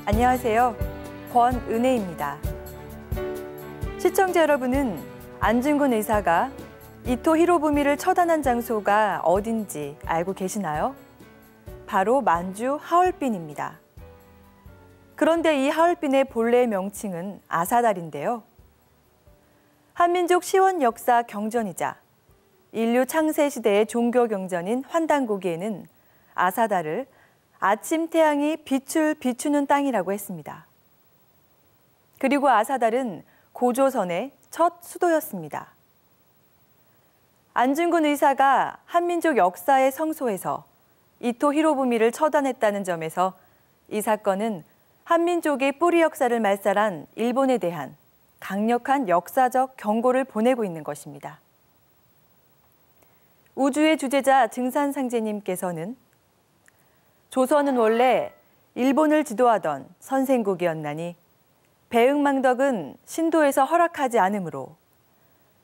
안녕하세요. 권은혜입니다. 시청자 여러분은 안중근 의사가 이토 히로부미를 처단한 장소가 어딘지 알고 계시나요? 바로 만주 하얼빈입니다. 그런데 이 하얼빈의 본래 명칭은 아사달인데요. 한민족 시원 역사 경전이자 인류 창세 시대의 종교 경전인 환단고기에는 아사달을 아침 태양이 빛을 비추는 땅이라고 했습니다. 그리고 아사달은 고조선의 첫 수도였습니다. 안중근 의사가 한민족 역사의 성소에서 이토 히로부미를 처단했다는 점에서 이 사건은 한민족의 뿌리 역사를 말살한 일본에 대한 강력한 역사적 경고를 보내고 있는 것입니다. 우주의 주제자 증산상제님께서는 조선은 원래 일본을 지도하던 선생국이었나니 배응망덕은 신도에서 허락하지 않으므로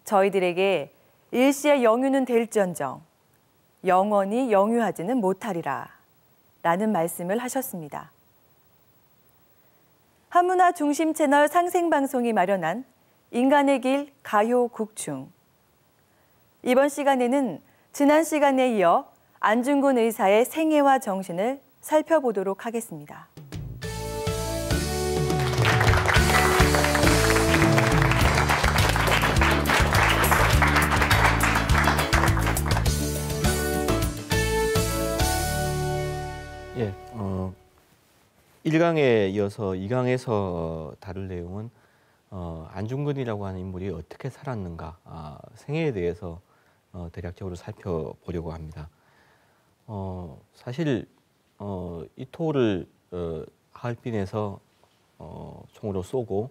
저희들에게 일시의 영유는 될지언정 영원히 영유하지는 못하리라 라는 말씀을 하셨습니다. 한문화 중심 채널 상생방송이 마련한 인간의 길 가효국충. 이번 시간에는 지난 시간에 이어 안중근 의사의 생애와 정신을 살펴보도록 하겠습니다. 예, 1강에 이어서 2강에서 다룰 내용은 안중근이라고 하는 인물이 어떻게 살았는가, 생애에 대해서 대략적으로 살펴보려고 합니다. 사실 이토를 하얼빈에서 총으로 쏘고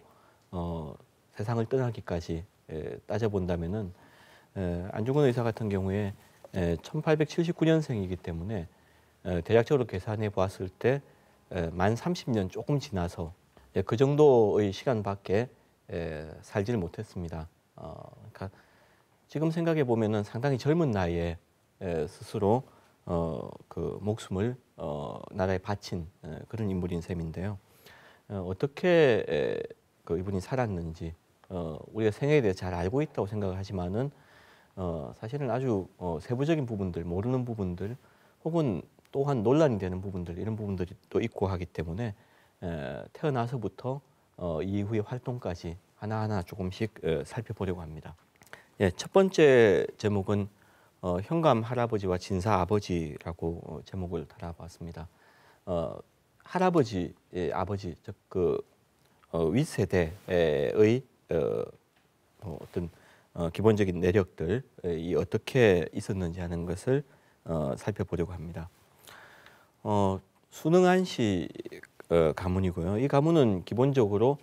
세상을 떠나기까지 따져본다면은 안중근 의사 같은 경우에 1879년생이기 때문에 대략적으로 계산해 보았을 때 만 30년 조금 지나서 그 정도의 시간밖에 살지를 못했습니다. 그러니까 지금 생각해 보면은 상당히 젊은 나이에 스스로 그 목숨을 나라에 바친 그런 인물인 셈인데요. 어떻게 그 이분이 살았는지 우리가 생애에 대해 잘 알고 있다고 생각을 하지만은 사실은 아주 세부적인 부분들, 모르는 부분들 혹은 또한 논란이 되는 부분들, 이런 부분들이 또 있고 하기 때문에 태어나서부터 이후의 활동까지 하나하나 조금씩 살펴보려고 합니다. 예, 첫 번째 제목은 현감 할아버지와 진사 아버지라고 제목을 달아봤습니다. 할아버지의 아버지, 즉 그 윗세대의 어떤 기본적인 내력들이 어떻게 있었는지 하는 것을 살펴보려고 합니다. 순응한씨 가문이고요. 이 가문은 기본적으로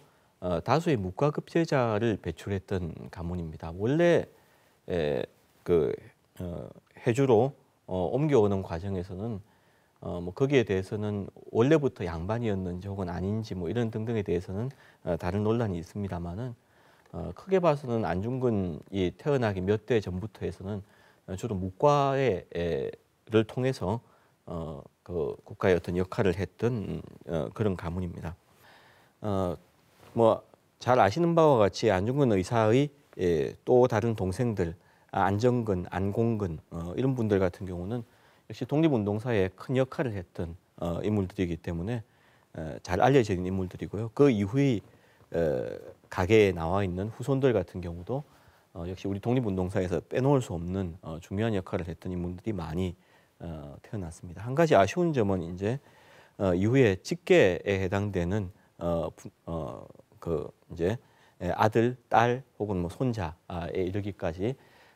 다수의 묵과급제자를 배출했던 가문입니다. 원래 그 해주로 옮겨오는 과정에서는 뭐 거기에 대해서는 원래부터 양반이었는지 혹은 아닌지 뭐 이런 등등에 대해서는 다른 논란이 있습니다만은 크게 봐서는 안중근이 태어나기 몇 대 전부터 해서는 주로 묵과를 통해서 그 국가의 어떤 역할을 했던 그런 가문입니다. 뭐 잘 아시는 바와 같이 안중근 의사의 또 다른 동생들, 안정근, 안공근 이런 분들 같은 경우는 역시 독립운동사에 큰 역할을 했던 인물들이기 때문에 잘 알려져 있는 인물들이고요. 그 이후의 가계에 나와 있는 후손들 같은 경우도 역시 우리 독립운동사에서 빼놓을 수 없는 중요한 역할을 했던 인물들이 많이 태어났습니다. 한 가지 아쉬운 점은 이제 이후에 직계에 해당되는 그 이제 아들, 딸 혹은 뭐 손자에 이르기까지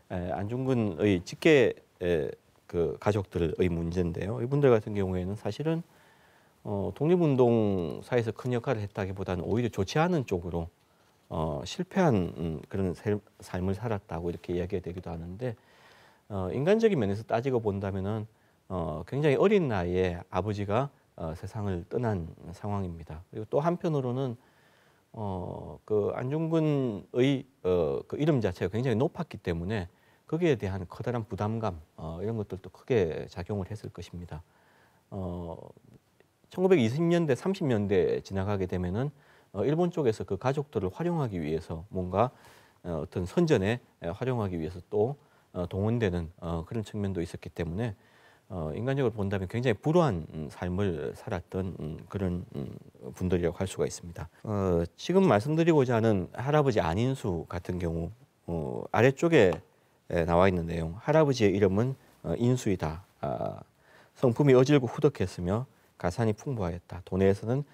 안중근의 직계 그 가족들의 문제인데요. 이분들 같은 경우에는 사실은 독립운동사에서 큰 역할을 했다기보다는 오히려 좋지 않은 쪽으로 실패한 그런 삶을 살았다고 이렇게 이야기가 되기도 하는데 인간적인 면에서 따지고 본다면은 굉장히 어린 나이에 아버지가 세상을 떠난 상황입니다. 그리고 또 한편으로는 그 안중근의 그 이름 자체가 굉장히 높았기 때문에 거기에 대한 커다란 부담감 이런 것들도 크게 작용을 했을 것입니다. 1920년대, 30년대 지나가게 되면은 일본 쪽에서 그 가족들을 활용하기 위해서 뭔가 어떤 선전에 활용하기 위해서 또 동원되는 그런 측면도 있었기 때문에 인간적으로 본다면 굉장히 불우한 삶을 살았던 그런 분들이라고 할 수가 있습니다. 지금 말씀드리고자 하는 할아버지 안인수 같은 경우 아래쪽에 나와 있는 내용, 할아버지의 이름은 인수이다. 성품이 어질고 후덕했으며 가산이 풍부하였다. 도내에서는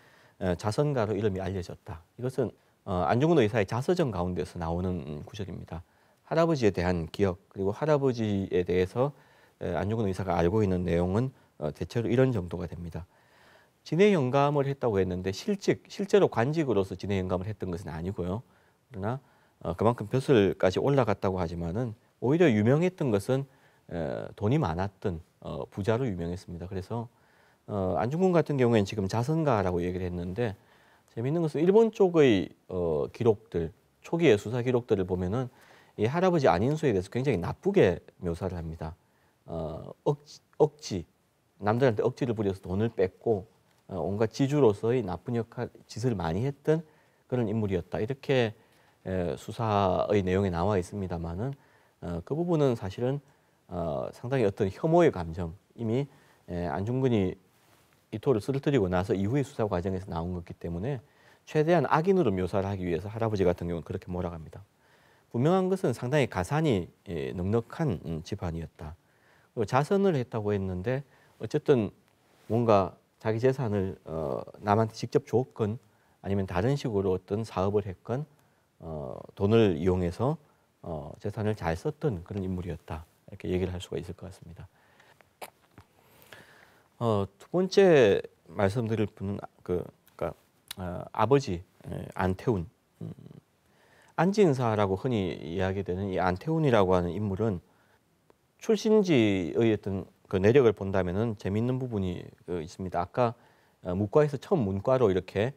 자선가로 이름이 알려졌다. 이것은 안중근 의사의 자서전 가운데서 나오는 구절입니다. 할아버지에 대한 기억 그리고 할아버지에 대해서 안중근 의사가 알고 있는 내용은 대체로 이런 정도가 됩니다. 진해 영감을 했다고 했는데 실제로 관직으로서 진해 영감을 했던 것은 아니고요. 그러나 그만큼 벼슬까지 올라갔다고 하지만은 오히려 유명했던 것은 돈이 많았던 부자로 유명했습니다. 그래서 안중근 같은 경우에는 지금 자선가라고 얘기를 했는데 재미있는 것은 일본 쪽의 기록들, 초기의 수사 기록들을 보면은 이 할아버지 안인수에 대해서 굉장히 나쁘게 묘사를 합니다. 억지, 남들한테 억지를 부려서 돈을 뺏고 온갖 지주로서의 나쁜 짓을 많이 했던 그런 인물이었다. 이렇게 수사의 내용에 나와 있습니다만은 그 부분은 사실은 상당히 어떤 혐오의 감정, 이미 안중근이 이토를 쓰러뜨리고 나서 이후의 수사 과정에서 나온 거기 때문에 최대한 악인으로 묘사를 하기 위해서 할아버지 같은 경우는 그렇게 몰아갑니다. 분명한 것은 상당히 가산이 넉넉한 집안이었다. 그리고 자선을 했다고 했는데 어쨌든 뭔가 자기 재산을 남한테 직접 줬건 아니면 다른 식으로 어떤 사업을 했건 돈을 이용해서 재산을 잘 썼던 그런 인물이었다. 이렇게 얘기를 할 수가 있을 것 같습니다. 두 번째 말씀드릴 분은 그러니까 아버지 안태운, 안진사라고 흔히 이야기되는 이 안태운이라고 하는 인물은 출신지의 어떤 그 내력을 본다면은 재미있는 부분이 있습니다. 아까 무과에서 처음 문과로 이렇게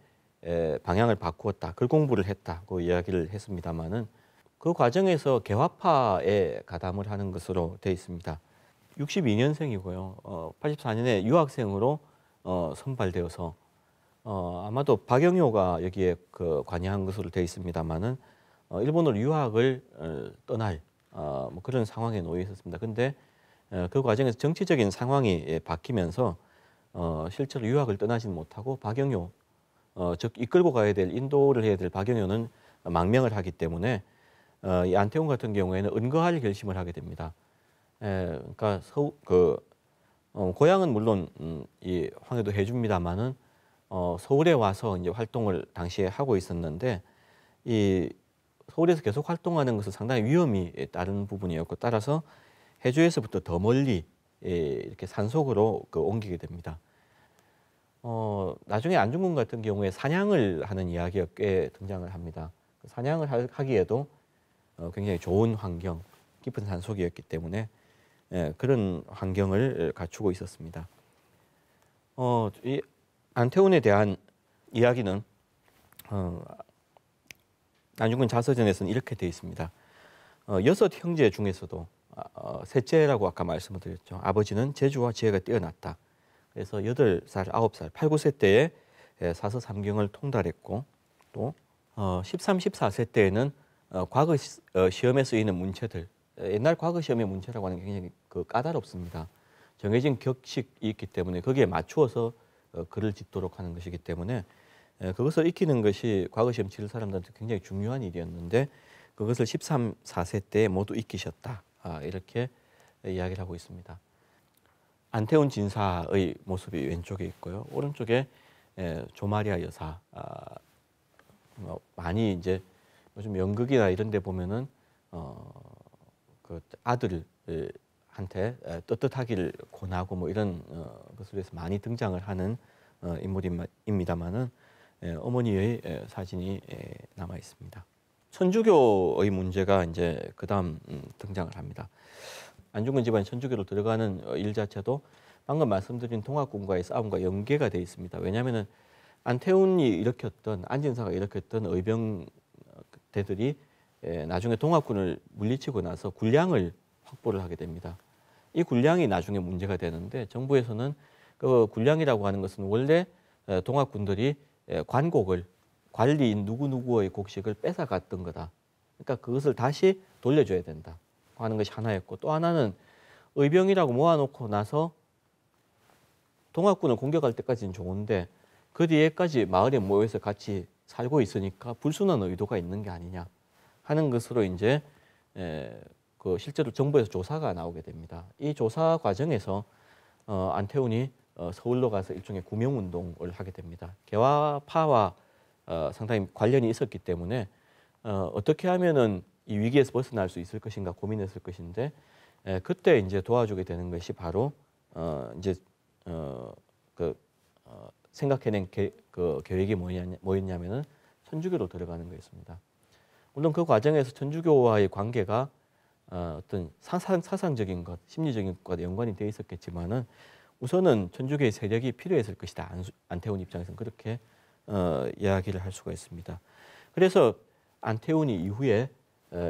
방향을 바꾸었다, 글 공부를 했다고 이야기를 했습니다만은 그 과정에서 개화파에 가담을 하는 것으로 되어 있습니다. 62년생이고요. 84년에 유학생으로 선발되어서 아마도 박영효가 여기에 관여한 것으로 되어 있습니다만은 일본으로 유학을 떠날 뭐 그런 상황에 놓여 있었습니다. 근데 그 과정에서 정치적인 상황이 바뀌면서 실제로 유학을 떠나지는 못하고 박영효, 즉 이끌고 가야 될 인도를 해야 될 박영효는 망명을 하기 때문에 이 안태훈 같은 경우에는 은거할 결심을 하게 됩니다. 그러니까 고향은 물론 이 황해도 해주입니다만은 서울에 와서 이제 활동을 당시에 하고 있었는데 이 서울에서 계속 활동하는 것은 상당히 위험이 따른 부분이었고 따라서 해주에서부터 더 멀리 이렇게 산속으로 옮기게 됩니다. 나중에 안중근 같은 경우에 사냥을 하는 이야기가 꽤 등장을 합니다. 사냥을 하기에도 굉장히 좋은 환경, 깊은 산속이었기 때문에 그런 환경을 갖추고 있었습니다. 이 안태훈에 대한 이야기는 안중근 자서전에서는 이렇게 되어 있습니다. 6 형제 중에서도 셋째라고 아까 말씀을 드렸죠. 아버지는 재주와 지혜가 뛰어났다. 그래서 8살, 9살, 8, 9세 때에 사서 삼경을 통달했고 또 13, 14세 때에는 과거 시험에 쓰이는 문체들, 옛날 과거 시험의 문체라고 하는 게 굉장히 까다롭습니다. 정해진 격식이 있기 때문에 거기에 맞추어서 글을 짓도록 하는 것이기 때문에 그것을 익히는 것이 과거 시험 치를 사람들한테 굉장히 중요한 일이었는데 그것을 13, 14세 때 모두 익히셨다. 이렇게 이야기를 하고 있습니다. 안태훈 진사의 모습이 왼쪽에 있고요. 오른쪽에 조마리아 여사. 많이 이제 요즘 연극이나 이런 데 보면은 그 아들한테 떳떳하기를 권하고 뭐 이런 것을 위해서 많이 등장을 하는 인물입니다만은 어머니의 사진이 남아 있습니다. 천주교의 문제가 이제 그다음 등장을 합니다. 안중근 집안이 천주교로 들어가는 일 자체도 방금 말씀드린 동학군과의 싸움과 연계가 되어 있습니다. 왜냐하면은 안태훈이 일으켰던 안진사가 일으켰던 의병대들이 나중에 동학군을 물리치고 나서 군량을 확보를 하게 됩니다. 이 군량이 나중에 문제가 되는데 정부에서는 그 군량이라고 하는 것은 원래 동학군들이 관곡을 관리인 누구누구의 곡식을 뺏어갔던 거다. 그러니까 그것을 다시 돌려줘야 된다 하는 것이 하나였고, 또 하나는 의병이라고 모아놓고 나서 동학군을 공격할 때까지는 좋은데 그 뒤에까지 마을에 모여서 같이 살고 있으니까 불순한 의도가 있는 게 아니냐 하는 것으로 이제 그 실제로 정부에서 조사가 나오게 됩니다. 이 조사 과정에서 안태훈이 서울로 가서 일종의 구명운동을 하게 됩니다. 개화파와 상당히 관련이 있었기 때문에 어떻게 하면은 이 위기에서 벗어날 수 있을 것인가 고민했을 것인데, 그때 이제 도와주게 되는 것이 바로 이제 생각해낸 그 계획이 뭐였냐면은 천주교로 들어가는 거였습니다. 물론 그 과정에서 천주교와의 관계가 어떤 사상적인 것, 심리적인 것과 연관이 돼 있었겠지만은 우선은 천주교의 세력이 필요했을 것이다. 안태훈 입장에서는 그렇게 이야기를 할 수가 있습니다. 그래서 안태훈이 이후에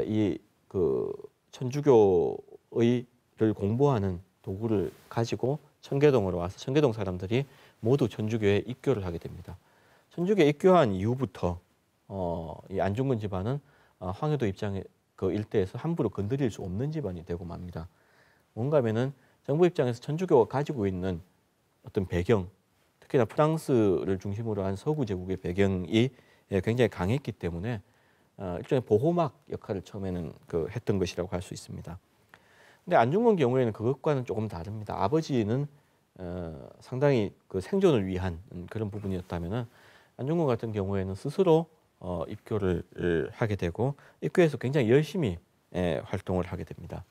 이 그 천주교의를 공부하는 도구를 가지고 청계동으로 와서 청계동 사람들이 모두 천주교에 입교를 하게 됩니다. 천주교에 입교한 이후부터 이 안중근 집안은 황해도 입장에 그 일대에서 함부로 건드릴 수 없는 집안이 되고 맙니다. 뭔가 하면은 정부 입장에서 천주교가 가지고 있는 어떤 배경, 특히나 프랑스를 중심으로 한 서구 제국의 배경이 굉장히 강했기 때문에 일종의 보호막 역할을 처음에는 했던 것이라고 할 수 있습니다. 근데 안중근 경우에는 그것과는 조금 다릅니다. 아버지는 상당히 그 생존을 위한 그런 부분이었다면은 안중근 같은 경우에는 스스로 입교를 하게 되고 입교에서 굉장히 열심히 활동을 하게 됩니다.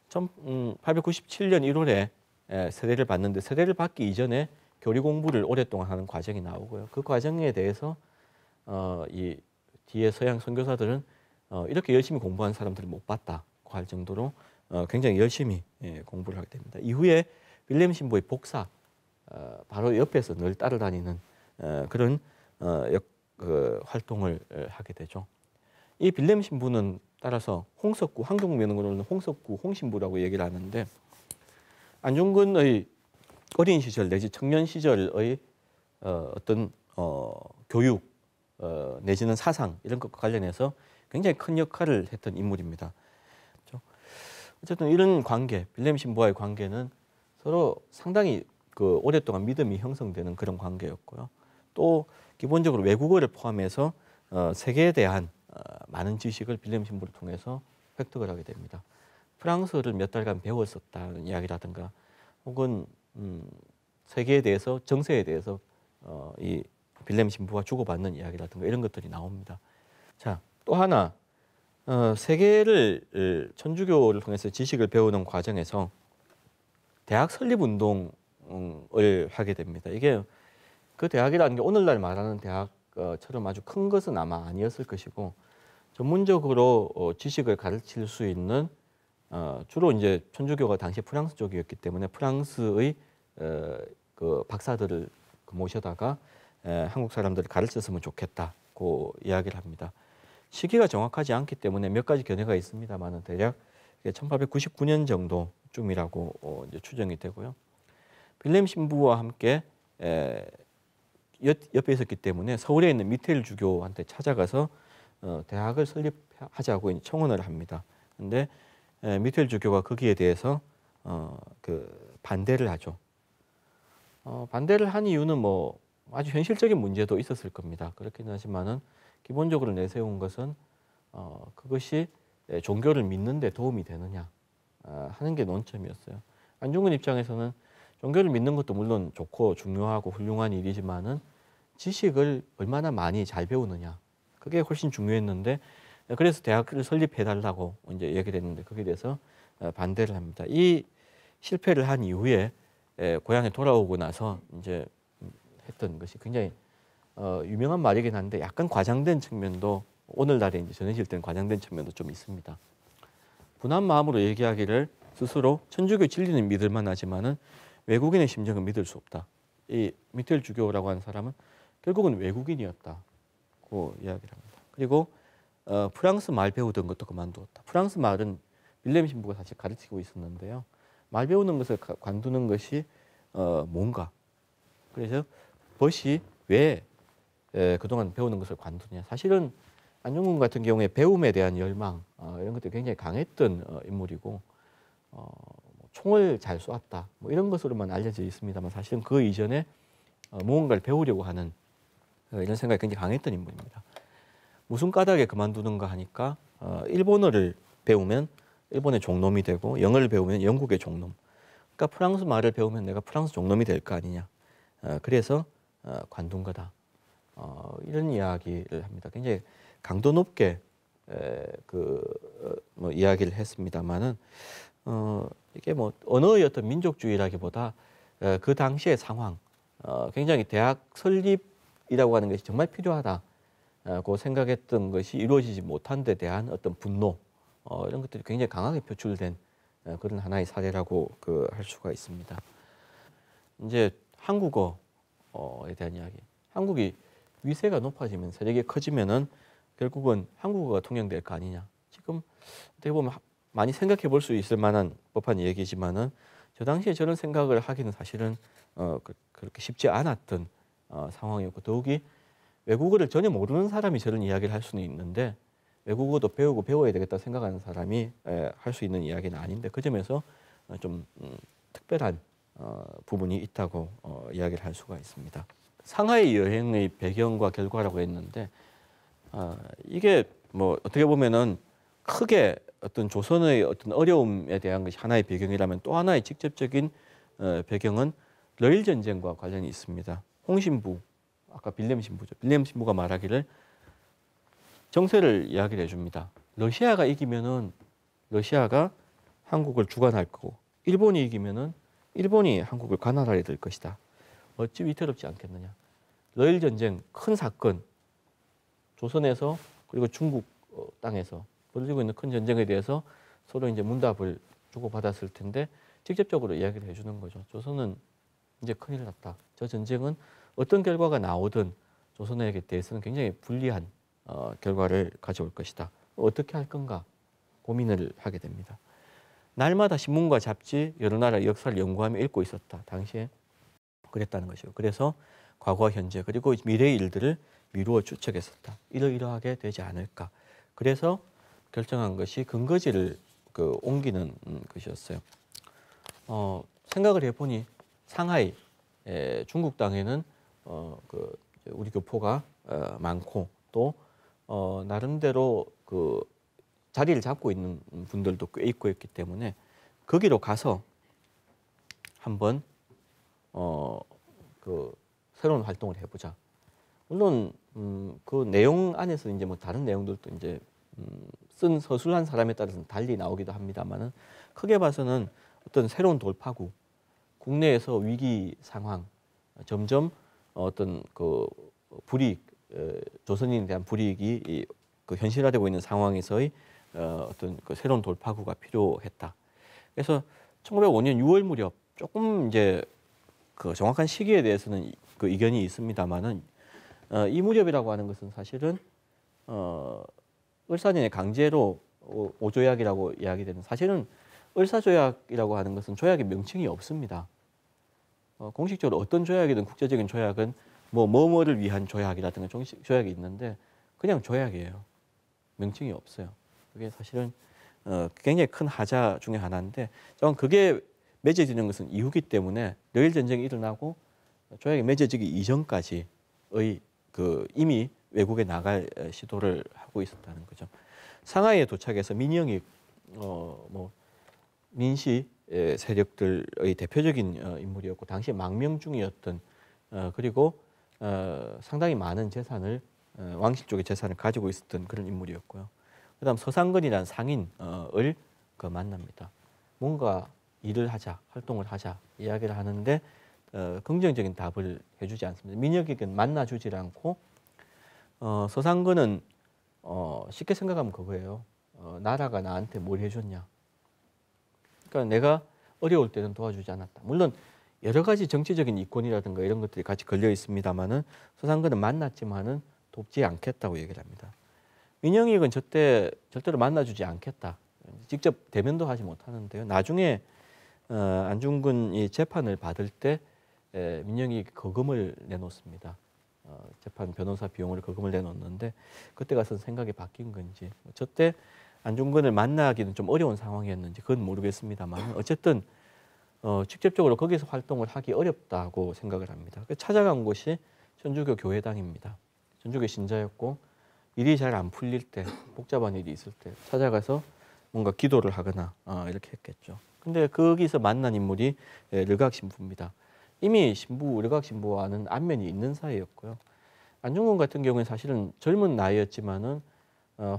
1897년 1월에 세례를 받는데 세례를 받기 이전에 교리 공부를 오랫동안 하는 과정이 나오고요. 그 과정에 대해서 이 뒤에 서양 선교사들은 이렇게 열심히 공부한 사람들을 못 봤다고 할 정도로 굉장히 열심히 공부를 하게 됩니다. 이후에 윌렘 신부의 복사, 바로 옆에서 늘 따라다니는 그런 활동을 하게 되죠. 이 윌렘 신부는 따라서 홍석구, 한국명으로는 홍석구, 홍신부라고 얘기를 하는데 안중근의 어린 시절 내지 청년 시절의 어떤 교육 내지는 사상 이런 것과 관련해서 굉장히 큰 역할을 했던 인물입니다. 그렇죠? 어쨌든 이런 관계, 윌렘 신부와의 관계는 서로 상당히 오랫동안 믿음이 형성되는 그런 관계였고요. 또 기본적으로 외국어를 포함해서 세계에 대한 많은 지식을 윌렘 신부를 통해서 획득을 하게 됩니다. 프랑스어를 몇 달간 배웠었다는 이야기라든가 혹은 세계에 대해서, 정세에 대해서 이 윌렘 신부와 주고받는 이야기라든가 이런 것들이 나옵니다. 자, 또 하나 세계를 천주교를 통해서 지식을 배우는 과정에서 대학 설립 운동을 하게 됩니다. 이게 그 대학이라는 게 오늘날 말하는 대학처럼 아주 큰 것은 아마 아니었을 것이고 전문적으로 지식을 가르칠 수 있는 주로 이제 천주교가 당시 프랑스 쪽이었기 때문에 프랑스의 그 박사들을 모셔다가 한국 사람들을 가르쳤으면 좋겠다고 이야기를 합니다. 시기가 정확하지 않기 때문에 몇 가지 견해가 있습니다만은 대략 1899년 정도쯤이라고 이제 추정이 되고요. 윌렘 신부와 함께 옆에 있었기 때문에 서울에 있는 미테일 주교한테 찾아가서 대학을 설립하자고 청원을 합니다. 그런데 미테일 주교가 거기에 대해서 반대를 하죠. 반대를 한 이유는 뭐 아주 현실적인 문제도 있었을 겁니다. 그렇긴 하지만은 기본적으로 내세운 것은 그것이 종교를 믿는 데 도움이 되느냐 하는 게 논점이었어요. 안중근 입장에서는 종교를 믿는 것도 물론 좋고 중요하고 훌륭한 일이지만은 지식을 얼마나 많이 잘 배우느냐 그게 훨씬 중요했는데 그래서 대학을 설립해달라고 이제 얘기를 했는데 거기에 대해서 반대를 합니다. 이 실패를 한 이후에 고향에 돌아오고 나서 이제 했던 것이 굉장히 유명한 말이긴 한데 약간 과장된 측면도 오늘날에 이제 전해질때는 과장된 측면도 좀 있습니다. 분한 마음으로 얘기하기를 스스로 천주교 진리는 믿을 만하지만은 외국인의 심정은 믿을 수 없다. 이 미테일 주교라고 하는 사람은 결국은 외국인이었다고 이야기를 합니다. 그리고 프랑스 말 배우던 것도 그만두었다. 프랑스 말은 윌렘 신부가 사실 가르치고 있었는데요. 말 배우는 것을 관두는 것이 뭔가. 그래서 벗이 왜 그동안 배우는 것을 관두냐. 사실은 안중근 같은 경우에 배움에 대한 열망 이런 것들이 굉장히 강했던 인물이고 총을 잘 쏘았다. 뭐 이런 것으로만 알려져 있습니다만 사실은 그 이전에 무언가를 배우려고 하는 이런 생각이 굉장히 강했던 인물입니다. 무슨 까닭에 그만두는가 하니까 일본어를 배우면 일본의 종놈이 되고 영어를 배우면 영국의 종놈. 그러니까 프랑스 말을 배우면 내가 프랑스 종놈이 될 거 아니냐. 그래서 관둔 거다. 이런 이야기를 합니다. 굉장히 강도 높게 뭐 이야기를 했습니다만은 이게 뭐 언어의 어떤 민족주의라기보다 그 당시의 상황, 굉장히 대학 설립이라고 하는 것이 정말 필요하다고 생각했던 것이 이루어지지 못한 데 대한 어떤 분노, 이런 것들이 굉장히 강하게 표출된 그런 하나의 사례라고 할 수가 있습니다. 이제 한국어에 대한 이야기. 한국이 위세가 높아지면 세력이 커지면은 결국은 한국어가 통용될 거 아니냐. 지금 어떻게 보면 많이 생각해 볼 수 있을 만한 법한 얘기지만은 저 당시에 저런 생각을 하기는 사실은 그렇게 쉽지 않았던 상황이었고 더욱이 외국어를 전혀 모르는 사람이 저런 이야기를 할 수는 있는데 외국어도 배우고 배워야 되겠다 생각하는 사람이 할 수 있는 이야기는 아닌데 그 점에서 좀 특별한 부분이 있다고 이야기를 할 수가 있습니다. 상하이 여행의 배경과 결과라고 했는데 이게 뭐 어떻게 보면은 크게 어떤 조선의 어떤 어려움에 대한 것이 하나의 배경이라면 또 하나의 직접적인 배경은 러일 전쟁과 관련이 있습니다. 홍신부, 아까 빌렘 신부죠. 빌렘 신부가 말하기를 정세를 이야기를 해줍니다. 러시아가 이기면은 러시아가 한국을 주관할 거고 일본이 이기면은 일본이 한국을 관할하게 될 것이다. 어찌 위태롭지 않겠느냐. 러일 전쟁 큰 사건, 조선에서 그리고 중국 땅에서 벌어지고 있는 큰 전쟁에 대해서 서로 이제 문답을 주고받았을 텐데 직접적으로 이야기를 해주는 거죠. 조선은 이제 큰일 났다. 저 전쟁은 어떤 결과가 나오든 조선에게 대해서는 굉장히 불리한 결과를 가져올 것이다. 어떻게 할 건가 고민을 하게 됩니다. 날마다 신문과 잡지, 여러 나라 역사를 연구하며 읽고 있었다. 당시에 그랬다는 것이고. 그래서 과거와 현재 그리고 미래의 일들을 미루어 추측했었다. 이러이러하게 되지 않을까. 그래서 결정한 것이 근거지를 옮기는 것이었어요. 생각을 해보니 상하이 중국 땅에는 우리 교포가 많고 또 나름대로 자리를 잡고 있는 분들도 꽤 있고 있기 때문에 거기로 가서 한번 새로운 활동을 해보자. 물론 그 내용 안에서 이제 뭐 다른 내용들도 이제 쓴 서술한 사람에 따라서는 달리 나오기도 합니다만은 크게 봐서는 어떤 새로운 돌파구, 국내에서 위기 상황, 점점 어떤 불이익, 조선인에 대한 불이익이 현실화되고 있는 상황에서의 어떤 새로운 돌파구가 필요했다. 그래서 1905년 6월 무렵 조금 이제 정확한 시기에 대해서는 이견이 있습니다만은 이 무렵이라고 하는 것은 사실은 을사년의 강제로 오조약이라고 이야기되는 사실은 을사조약이라고 하는 것은 조약의 명칭이 없습니다. 공식적으로 어떤 조약이든 국제적인 조약은 뭐를 위한 조약이라든가 조약이 있는데 그냥 조약이에요. 명칭이 없어요. 그게 사실은 굉장히 큰 하자 중에 하나인데 그게 맺어지는 것은 이후기 때문에 러일 전쟁이 일어나고 조약이 맺어지기 이전까지의 이미 외국에 나갈 시도를 하고 있었다는 거죠. 상하이에 도착해서 민영익 민시 세력들의 대표적인 인물이었고 당시 망명중이었던 그리고 상당히 많은 재산을 왕실 쪽의 재산을 가지고 있었던 그런 인물이었고요. 그다음 서상근이라는 상인을 만납니다. 뭔가 일을 하자, 활동을 하자 이야기를 하는데 긍정적인 답을 해주지 않습니다. 민혁에게는 만나주질 않고 서상근은 쉽게 생각하면 그거예요. 나라가 나한테 뭘 해줬냐. 그러니까 내가 어려울 때는 도와주지 않았다. 물론 여러 가지 정치적인 이권이라든가 이런 것들이 같이 걸려 있습니다만은 서상근은 만났지만은 돕지 않겠다고 얘기를 합니다. 민영익은 절대로 만나주지 않겠다. 직접 대면도 하지 못하는데요. 나중에 안중근이 재판을 받을 때 민영이 거금을 내놓습니다. 재판 변호사 비용을 거금을 내놓는데 그때 가서 생각이 바뀐 건지 저때 안중근을 만나기는 좀 어려운 상황이었는지 그건 모르겠습니다만 어쨌든 직접적으로 거기서 활동을 하기 어렵다고 생각을 합니다. 찾아간 곳이 천주교 교회당입니다. 천주교 신자였고 일이 잘 안 풀릴 때 복잡한 일이 있을 때 찾아가서 뭔가 기도를 하거나 이렇게 했겠죠. 근데 거기서 만난 인물이 르각 신부입니다. 이미 르각 신부와는 안면이 있는 사이였고요. 안중근 같은 경우는 사실은 젊은 나이였지만은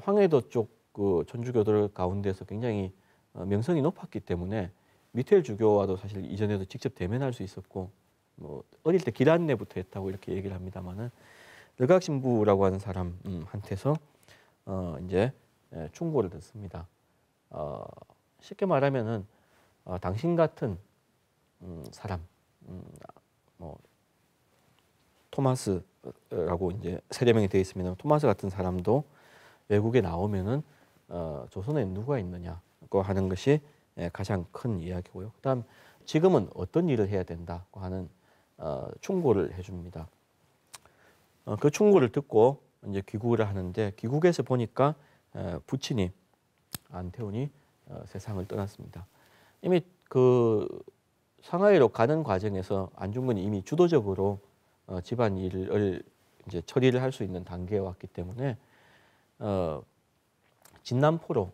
황해도 쪽 그 천주교들 가운데서 굉장히 명성이 높았기 때문에 미텔 주교와도 사실 이전에도 직접 대면할 수 있었고 뭐 어릴 때 길 안내부터 했다고 이렇게 얘기를 합니다만은 르각 신부라고 하는 사람한테서 이제 충고를 듣습니다. 쉽게 말하면은 당신 같은 사람, 뭐 토마스라고 이제 세례명이 되어 있습니다. 토마스 같은 사람도 외국에 나오면은 조선에 누가 있느냐고 하는 것이 가장 큰 이야기고요. 그다음 지금은 어떤 일을 해야 된다고 하는 충고를 해줍니다. 그 충고를 듣고 이제 귀국을 하는데 귀국에서 보니까 부친이 안태훈이 세상을 떠났습니다. 이미 그 상하이로 가는 과정에서 안중근이 이미 주도적으로 집안 일을 이제 처리를 할 수 있는 단계에 왔기 때문에 진남포로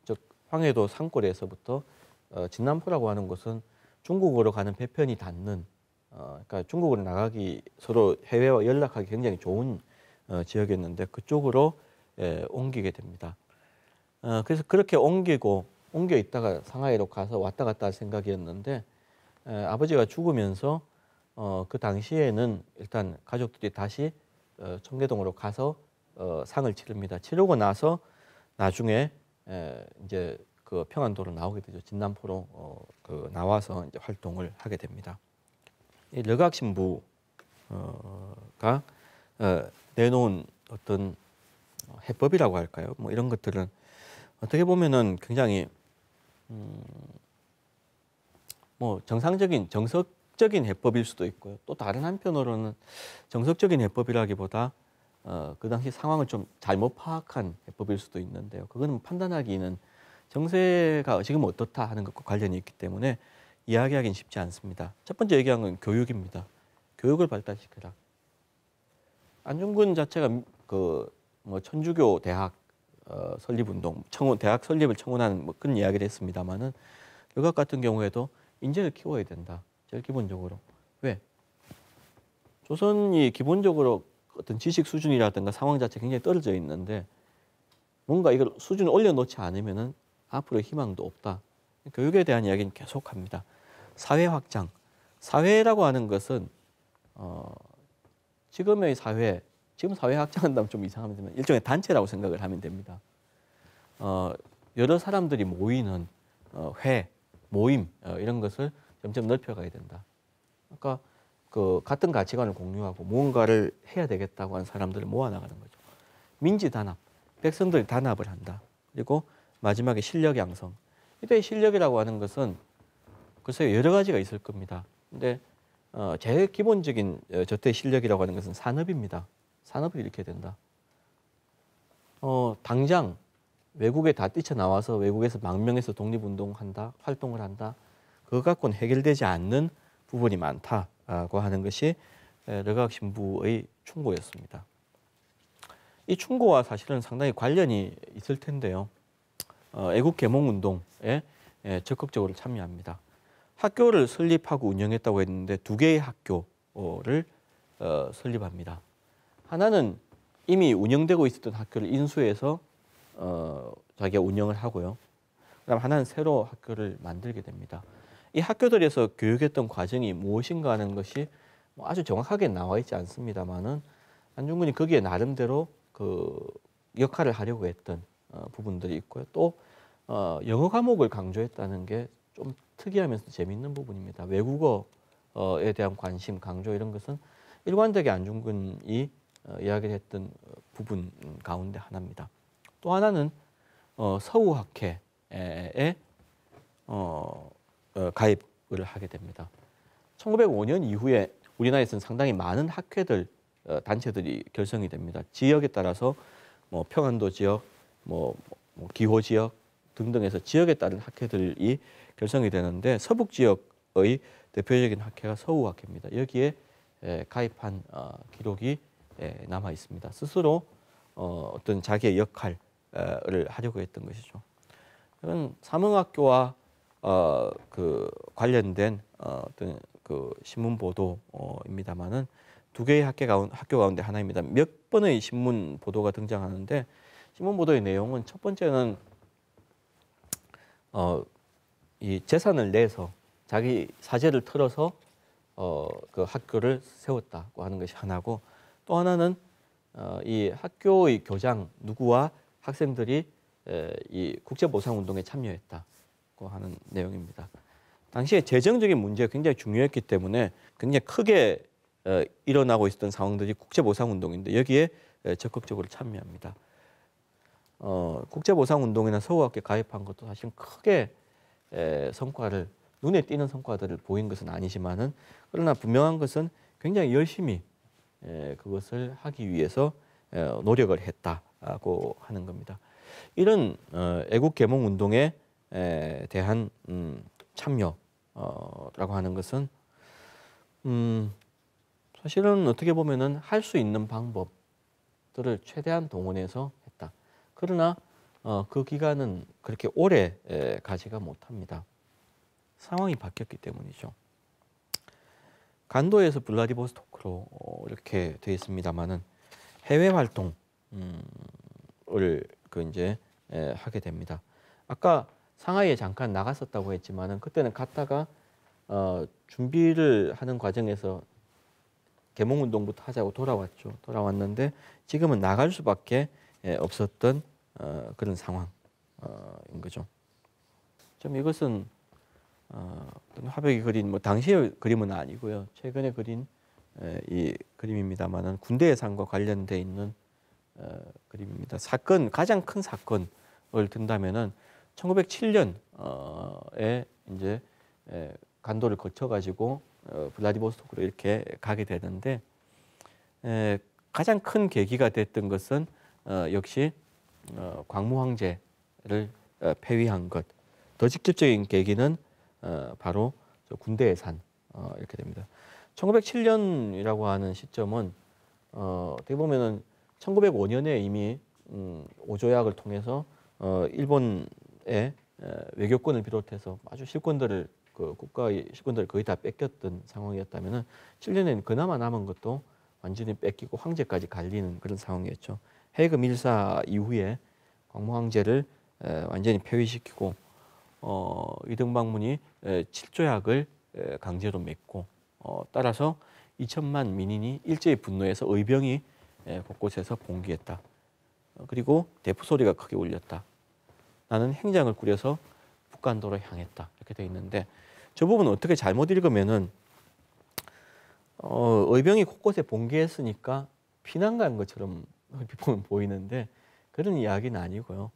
즉 황해도 산골에서부터 진남포라고 하는 곳은 중국으로 가는 배편이 닿는 그러니까 중국으로 나가기 서로 해외와 연락하기 굉장히 좋은 지역이었는데 그쪽으로 옮기게 됩니다. 그래서 그렇게 옮겨 있다가 상하이로 가서 왔다 갔다 할 생각이었는데 아버지가 죽으면서 그 당시에는 일단 가족들이 다시 청계동으로 가서 상을 치릅니다. 치르고 나서 나중에 이제 그 평안도로 나오게 되죠. 진남포로 그 나와서 이제 활동을 하게 됩니다. 이 르각 신부가 내놓은 어떤 해법이라고 할까요? 뭐 이런 것들은 어떻게 보면은 굉장히 뭐 정석적인 해법일 수도 있고요. 또 다른 한편으로는 정석적인 해법이라기보다 그 당시 상황을 좀 잘못 파악한 해법일 수도 있는데요. 그거는 판단하기는 정세가 지금 어떻다 하는 것과 관련이 있기 때문에 이야기하기는 쉽지 않습니다. 첫 번째 얘기한 건 교육입니다. 교육을 발달시켜라. 안중근 자체가 그 뭐 천주교 대학 설립운동, 대학 설립을 청원하는 뭐 그런 이야기를 했습니다만은 르각 같은 경우에도 인재를 키워야 된다. 제일 기본적으로. 왜? 조선이 기본적으로 어떤 지식 수준이라든가 상황 자체 굉장히 떨어져 있는데 뭔가 이걸 수준을 올려놓지 않으면은 앞으로 희망도 없다. 교육에 대한 이야기는 계속합니다. 사회 확장. 사회라고 하는 것은 지금의 사회, 지금 사회 확장한다면 좀 이상하지만 일종의 단체라고 생각을 하면 됩니다. 여러 사람들이 모이는 모임 이런 것을 점점 넓혀가야 된다. 그러니까 그 같은 가치관을 공유하고 무언가를 해야 되겠다고 하는 사람들을 모아나가는 거죠. 민지 단합, 백성들이 단합을 한다. 그리고 마지막에 실력 양성. 이때 실력이라고 하는 것은 글쎄요 여러 가지가 있을 겁니다. 근데 제일 기본적인 저때 실력이라고 하는 것은 산업입니다. 산업을 일으켜야 된다. 당장 외국에 다 뛰쳐나와서 외국에서 망명해서 독립운동한다, 활동을 한다. 그거 갖고는 해결되지 않는 부분이 많다고 하는 것이 르각 신부의 충고였습니다. 이 충고와 사실은 상당히 관련이 있을 텐데요. 애국 계몽 운동에 적극적으로 참여합니다. 학교를 설립하고 운영했다고 했는데 2개의 학교를 설립합니다. 하나는 이미 운영되고 있었던 학교를 인수해서 자기가 운영을 하고요. 그다음 하나는 새로 학교를 만들게 됩니다. 이 학교들에서 교육했던 과정이 무엇인가 하는 것이 뭐 아주 정확하게 나와 있지 않습니다만은 안중근이 거기에 나름대로 그 역할을 하려고 했던 부분들이 있고요. 또 영어 과목을 강조했다는 게 좀 특이하면서 재미있는 부분입니다. 외국어에 대한 관심, 강조 이런 것은 일관되게 안중근이 이야기를 했던 부분 가운데 하나입니다. 또 하나는 서우학회에 가입을 하게 됩니다. 1905년 이후에 우리나라에서는 상당히 많은 학회들, 단체들이 결성이 됩니다. 지역에 따라서 뭐 평안도 지역, 뭐 기호 지역 등등에서 지역에 따른 학회들이 결성이 되는데 서북 지역의 대표적인 학회가 서우학회입니다. 여기에 가입한 기록이 남아 있습니다. 스스로 어떤 자기의 역할을 하려고 했던 것이죠. 이건 삼흥학교와 그 관련된 어떤 그 신문 보도입니다만은 두 개의 학교 가운데 하나입니다. 몇 번의 신문 보도가 등장하는데 신문 보도의 내용은 첫 번째는 이 재산을 내서 자기 사재를 털어서 그 학교를 세웠다고 하는 것이 하나고, 또 하나는 이 학교의 교장 누구와 학생들이 이 국제보상운동에 참여했다고 하는 내용입니다. 당시에 재정적인 문제가 굉장히 중요했기 때문에 굉장히 크게 일어나고 있었던 상황들이 국제보상운동인데 여기에 적극적으로 참여합니다. 국제보상운동이나 서우학교에 가입한 것도 사실 크게 성과를, 눈에 띄는 성과들을 보인 것은 아니지만은, 그러나 분명한 것은 굉장히 열심히 그것을 하기 위해서 노력을 했다고 하는 겁니다. 이런 애국 계몽 운동에 대한 참여라고 하는 것은 사실은 어떻게 보면은 할 수 있는 방법들을 최대한 동원해서 했다. 그러나 그 기간은 그렇게 오래 가지가 못합니다. 상황이 바뀌었기 때문이죠. 간도에서 블라디보스토크로 이렇게 되어 있습니다만은 해외 활동을 이제 하게 됩니다. 아까 상하이에 잠깐 나갔었다고 했지만은 그때는 갔다가 준비를 하는 과정에서 계몽운동부터 하자고 돌아왔죠. 돌아왔는데 지금은 나갈 수밖에 없었던 그런 상황인 거죠. 좀 이것은 화백이 그린 뭐 당시의 그림은 아니고요. 최근에 그린 이 그림입니다만은 군대 예산과 관련돼 있는 그림입니다. 가장 큰 사건을 든다면은 1907년에 이제 간도를 거쳐 가지고 블라디보스토크로 이렇게 가게 되는데 가장 큰 계기가 됐던 것은 역시 광무 황제를 폐위한 것. 더 직접적인 계기는 바로 군대 예산 이렇게 됩니다. 1907년이라고 하는 시점은 어떻게 보면은 1905년에 이미 오조약을 통해서 일본의 외교권을 비롯해서 아주 실권들을 국가의 실권들을 거의 다 뺏겼던 상황이었다면은 7년에는 그나마 남은 것도 완전히 뺏기고 황제까지 갈리는 그런 상황이었죠. 해금 밀사 이후에 광무 황제를 완전히 폐위시키고 이등박문이 7조약을 강제로 맺고 따라서 2천만 민인이 일제히 분노해서 의병이 곳곳에서 봉기했다. 그리고 대포 소리가 크게 울렸다. 나는 행장을 꾸려서 북간도로 향했다. 이렇게 돼 있는데 저 부분은 어떻게 잘못 읽으면은 의병이 곳곳에 봉기했으니까 피난 간 것처럼 보이는데 그런 이야기는 아니고요.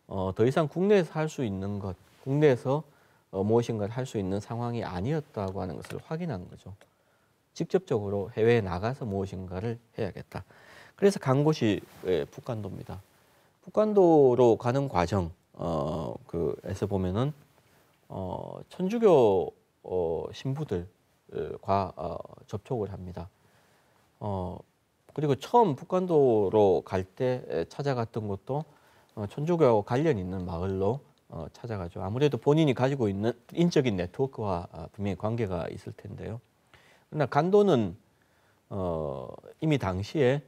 더 이상 국내에서 할 수 있는 것, 국내에서 무엇인가를 할 수 있는 상황이 아니었다고 하는 것을 확인한 거죠. 직접적으로 해외에 나가서 무엇인가를 해야겠다. 그래서 간 곳이 북간도입니다. 북간도로 가는 과정 그에서 보면은 천주교 신부들과 접촉을 합니다. 그리고 처음 북간도로 갈 때 찾아갔던 곳도 천주교하고 관련 있는 마을로 찾아가죠. 아무래도 본인이 가지고 있는 인적인 네트워크와 분명히 관계가 있을 텐데요. 그러나 간도는 이미 당시에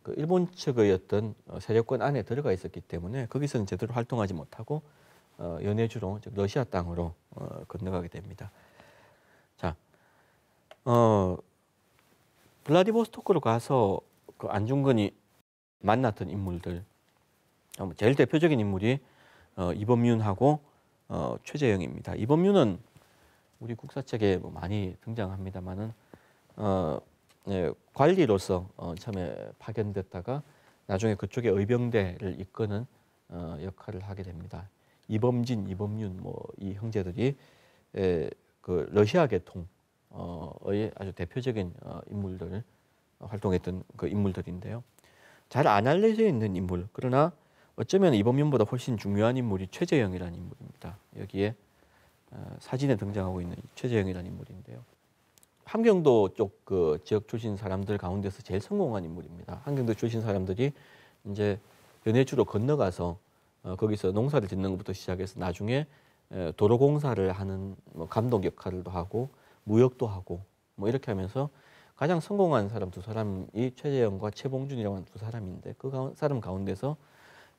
그 일본 측의 어떤 세력권 안에 들어가 있었기 때문에 거기서는 제대로 활동하지 못하고 연해주로 즉 러시아 땅으로 건너가게 됩니다. 자, 블라디보스토크로 가서 그 안중근이 만났던 인물들 제일 대표적인 인물이 이범윤하고 최재형입니다. 이범윤은 우리 국사책에 많이 등장합니다만은 관리로서 처음에 파견됐다가 나중에 그쪽에 의병대를 이끄는 역할을 하게 됩니다. 이범진, 이범윤 이 형제들이 그 러시아 계통의 아주 대표적인 인물들 활동했던 그 인물들인데요. 잘 안 알려져 있는 인물, 그러나 어쩌면 이범윤보다 훨씬 중요한 인물이 최재형이라는 인물입니다. 여기에 사진에 등장하고 있는 최재형이라는 인물인데요. 함경도 쪽 그 지역 출신 사람들 가운데서 제일 성공한 인물입니다. 함경도 출신 사람들이 이제 연해주로 건너가서 거기서 농사를 짓는 것부터 시작해서 나중에 도로 공사를 하는 뭐 감독 역할도 하고 무역도 하고 뭐 이렇게 하면서 가장 성공한 사람 두 사람이 최재형과 최봉준이라고 하는 두 사람인데 그 사람 가운데서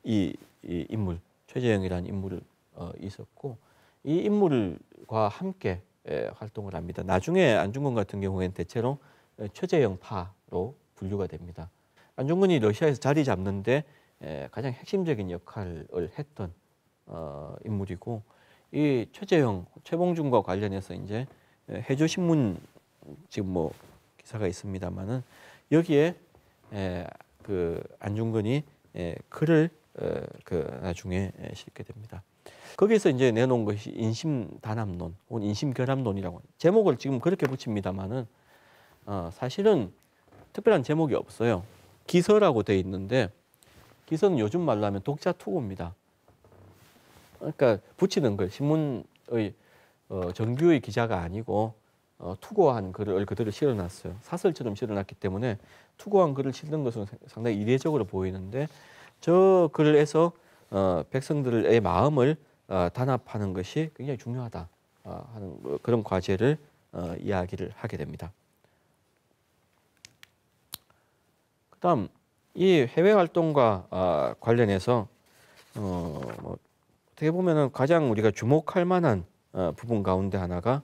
이 인물 최재형이라는 인물을 있었고 이 인물과 함께 활동을 합니다. 나중에 안중근 같은 경우에는 대체로 최재형파로 분류가 됩니다. 안중근이 러시아에서 자리 잡는데 가장 핵심적인 역할을 했던 인물이고 이 최재형, 최봉준과 관련해서 이제 해조신문 지금 뭐 기사가 있습니다만은 여기에 그 안중근이 글을 그 나중에 실게 됩니다. 거기서 이제 내놓은 것이 인심단합론 혹은 인심결합론이라고 합니다. 제목을 지금 그렇게 붙입니다만은 사실은 특별한 제목이 없어요. 기서라고 돼 있는데 기서는 요즘 말로 하면 독자 투고입니다. 그러니까 붙이는 글 신문의 정규의 기자가 아니고 투고한 글을 그대로 실어놨어요. 사설처럼 실어놨기 때문에 투고한 글을 실는 것은 상당히 이례적으로 보이는데 저 글에서 백성들의 마음을 단합하는 것이 굉장히 중요하다 하는 그런 과제를 이야기를 하게 됩니다. 그다음 이 해외 활동과 관련해서 뭐 어떻게 보면은 가장 우리가 주목할 만한 부분 가운데 하나가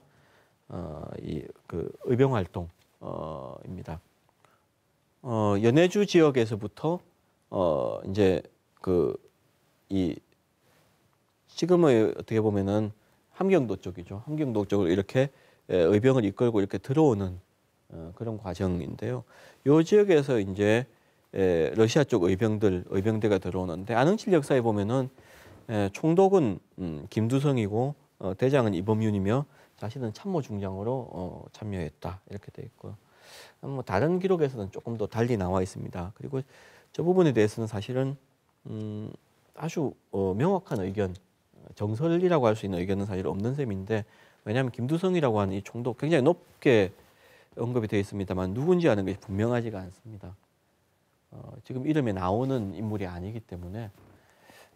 이 그 의병 활동입니다. 연해주 지역에서부터 이제 그 이 지금의 어떻게 보면은 함경도 쪽이죠. 함경도 쪽으로 이렇게 의병을 이끌고 이렇게 들어오는 그런 과정인데요. 이 지역에서 이제 러시아 쪽 의병대가 들어오는데 안흥칠 역사에 보면은 총독은 김두성이고 대장은 이범윤이며 자신은 참모 중장으로 참여했다 이렇게 돼 있고요. 뭐 다른 기록에서는 조금 더 달리 나와 있습니다. 그리고 저 부분에 대해서는 사실은 아주 명확한 의견, 정설이라고 할 수 있는 의견은 사실 없는 셈인데 왜냐하면 김두성이라고 하는 이 총독 굉장히 높게 언급이 되어 있습니다만 누군지 아는 것이 분명하지가 않습니다. 지금 이름에 나오는 인물이 아니기 때문에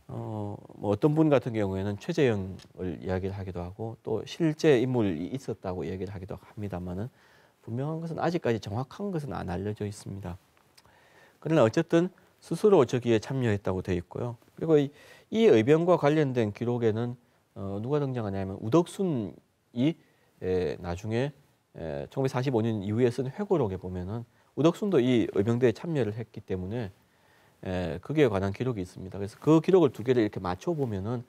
뭐 어떤 분 같은 경우에는 최재형을 이야기를 하기도 하고 또 실제 인물이 있었다고 얘기를 하기도 합니다만은 분명한 것은 아직까지 정확한 것은 안 알려져 있습니다. 그러나 어쨌든 스스로 저기에 참여했다고 되어 있고요. 그리고 이 의병과 관련된 기록에는 누가 등장하냐면 우덕순이 나중에 1945년 이후에 쓴 회고록에 보면은 우덕순도 이 의병대에 참여를 했기 때문에 거기에 관한 기록이 있습니다. 그래서 그 기록을 두 개를 이렇게 맞춰 보면은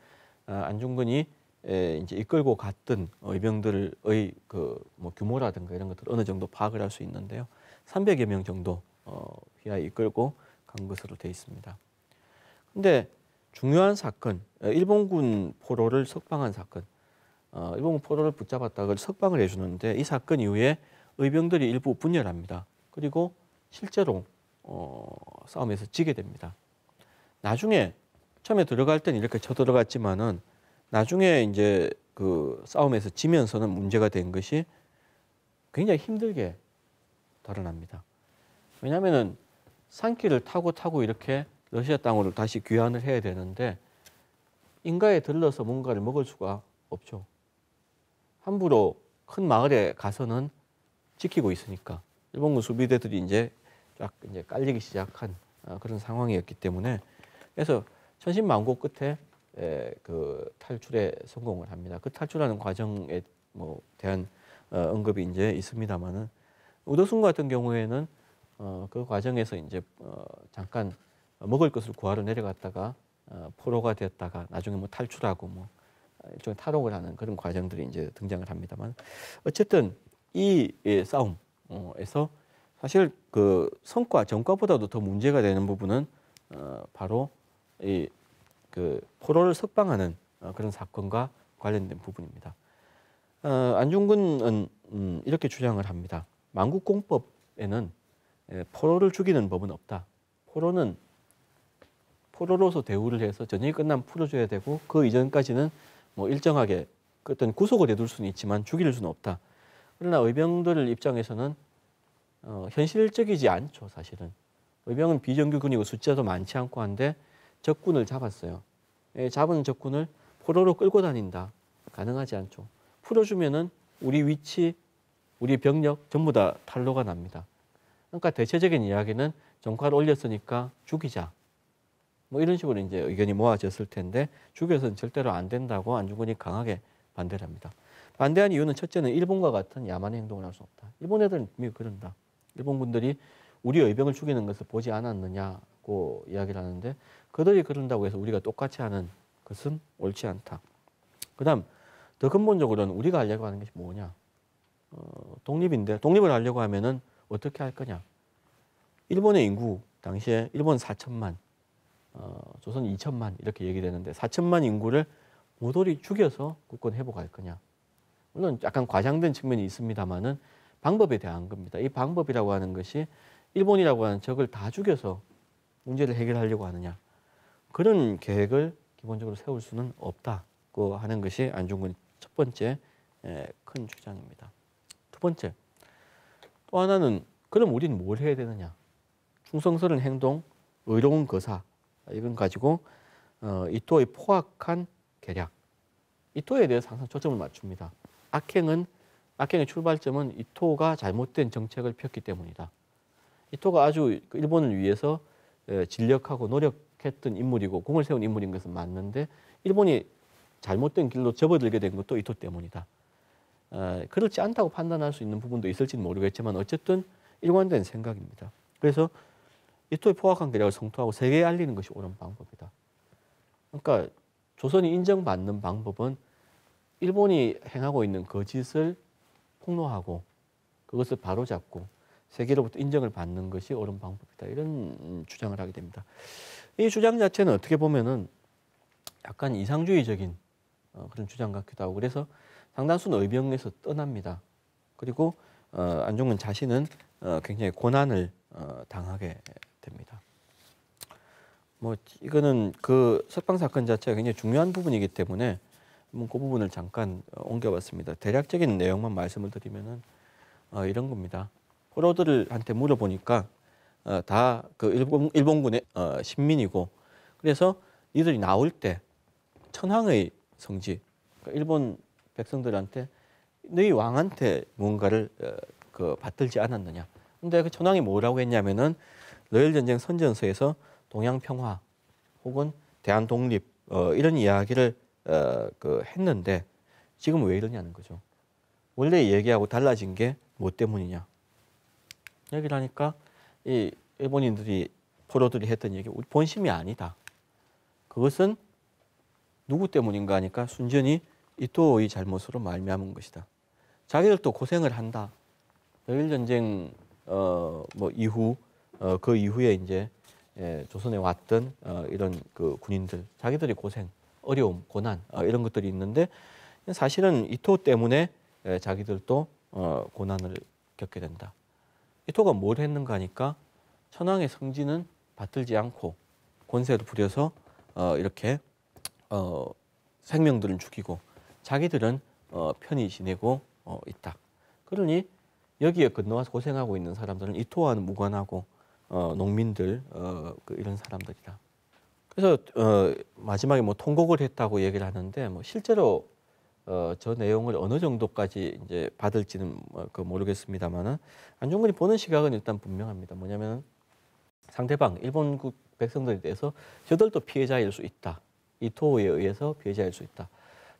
안중근이 이제 이끌고 갔던 의병들의 그 뭐 규모라든가 이런 것들 어느 정도 파악을 할 수 있는데요. 300여 명 정도 휘하에 이끌고 간 것으로 되어 있습니다. 근데 중요한 사건, 일본군 포로를 석방한 사건, 일본군 포로를 붙잡았다가 석방을 해주는데 이 사건 이후에 의병들이 일부 분열합니다. 그리고 실제로 싸움에서 지게 됩니다. 나중에 처음에 들어갈 때는 이렇게 쳐들어갔지만은 나중에 이제 그 싸움에서 지면서는 문제가 된 것이 굉장히 힘들게 드러납니다. 왜냐하면은 산길을 타고 이렇게 러시아 땅으로 다시 귀환을 해야 되는데 인가에 들러서 뭔가를 먹을 수가 없죠. 함부로 큰 마을에 가서는 지키고 있으니까 일본군 수비대들이 이제 쫙 이제 깔리기 시작한 그런 상황이었기 때문에 그래서 천신만고 끝에 그 탈출에 성공을 합니다. 그 탈출하는 과정에 뭐 대한 언급이 이제 있습니다만은 우덕순 같은 경우에는 그 과정에서 이제 잠깐 먹을 것을 구하러 내려갔다가 포로가 되었다가 나중에 뭐 탈출하고 뭐 일종의 탈옥을 하는 그런 과정들이 이제 등장을 합니다만 어쨌든 이 싸움에서 사실 그 성과 전과보다도 더 문제가 되는 부분은 바로 이 그 포로를 석방하는 그런 사건과 관련된 부분입니다. 안중근은 이렇게 주장을 합니다. 만국공법에는 포로를 죽이는 법은 없다. 포로로서 대우를 해서 전쟁이 끝나면 풀어줘야 되고 그 이전까지는 뭐 일정하게 어떤 구속을 해둘 수는 있지만 죽일 수는 없다. 그러나 의병들 입장에서는 현실적이지 않죠, 사실은. 의병은 비정규군이고 숫자도 많지 않고 한데 적군을 잡았어요. 잡은 적군을 포로로 끌고 다닌다. 가능하지 않죠. 풀어주면은 우리 위치, 우리 병력 전부 다 탄로가 납니다. 그러니까 대체적인 이야기는 정과를 올렸으니까 죽이자. 뭐 이런 식으로 이제 의견이 모아졌을 텐데 죽여서는 절대로 안 된다고 안중근이 강하게 반대를 합니다. 반대한 이유는 첫째는 일본과 같은 야만의 행동을 할 수 없다. 일본 애들은 분명히 그런다. 일본 군들이 우리 의병을 죽이는 것을 보지 않았느냐고 이야기를 하는데 그들이 그런다고 해서 우리가 똑같이 하는 것은 옳지 않다. 그다음 더 근본적으로는 우리가 하려고 하는 것이 뭐냐? 독립인데 독립을 하려고 하면은 어떻게 할 거냐? 일본의 인구 당시에 일본 4천만, 조선 2천만 이렇게 얘기되는데 4천만 인구를 모조리 죽여서 국권 회복할 거냐? 물론 약간 과장된 측면이 있습니다만은 방법에 대한 겁니다. 이 방법이라고 하는 것이 일본이라고 하는 적을 다 죽여서 문제를 해결하려고 하느냐? 그런 계획을 기본적으로 세울 수는 없다고 하는 것이 안중근 첫 번째 큰 주장입니다. 두 번째, 또 하나는 그럼 우리는 뭘 해야 되느냐? 충성스러운 행동, 의로운 거사 이건 가지고 이토의 포악한 계략. 이토에 대해서 항상 초점을 맞춥니다. 악행의 출발점은 이토가 잘못된 정책을 폈기 때문이다. 이토가 아주 일본을 위해서 진력하고 노력했던 인물이고 공을 세운 인물인 것은 맞는데 일본이 잘못된 길로 접어들게 된 것도 이토 때문이다. 그렇지 않다고 판단할 수 있는 부분도 있을지는 모르겠지만 어쨌든 일관된 생각입니다. 그래서 이토의 포악한 계략을 성토하고 세계에 알리는 것이 옳은 방법이다. 그러니까 조선이 인정받는 방법은 일본이 행하고 있는 거짓을 폭로하고 그것을 바로잡고 세계로부터 인정을 받는 것이 옳은 방법이다. 이런 주장을 하게 됩니다. 이 주장 자체는 어떻게 보면은 약간 이상주의적인 그런 주장 같기도 하고 그래서 상당수는 의병에서 떠납니다. 그리고 안중근 자신은 굉장히 고난을 당하게 됩니다. 뭐 이거는 그 석방 사건 자체가 굉장히 중요한 부분이기 때문에 그 부분을 잠깐 옮겨봤습니다. 대략적인 내용만 말씀을 드리면은 이런 겁니다. 포로들한테 물어보니까 다 그 일본군의 신민이고 그래서 이들이 나올 때 천황의 성지, 그러니까 일본 백성들한테 너희 왕한테 무언가를 그 받들지 않았느냐. 근데 그 천황이 뭐라고 했냐면은 러일전쟁 선전서에서 동양 평화 혹은 대한 독립 이런 이야기를 그 했는데 지금 왜 이러냐는 거죠. 원래 얘기하고 달라진 게 뭐 때문이냐. 얘기를 하니까 이 일본인들이 포로들이 했던 얘기 우리 본심이 아니다. 그것은 누구 때문인가 하니까 순전히 이토의 잘못으로 말미암은 것이다. 자기들도 고생을 한다. 러일 전쟁 뭐 이후 그 이후에 이제 조선에 왔던 이런 그 군인들 자기들이 고생, 어려움, 고난 이런 것들이 있는데 사실은 이토 때문에 자기들도 고난을 겪게 된다. 이토가 뭘 했는가 하니까 천황의 성지는 받들지 않고 권세를 부려서 이렇게 생명들을 죽이고 자기들은 편히 지내고 있다. 그러니 여기에 건너와서 고생하고 있는 사람들은 이토와는 무관하고 농민들 이런 사람들이다. 그래서 마지막에 뭐 통곡을 했다고 얘기를 하는데 뭐 실제로 저 내용을 어느 정도까지 이제 받을지는 모르겠습니다만은 안중근이 보는 시각은 일단 분명합니다. 뭐냐면 상대방 일본국 백성들에 대해서 저들도 피해자일 수 있다. 이토에 의해서 피해자일 수 있다.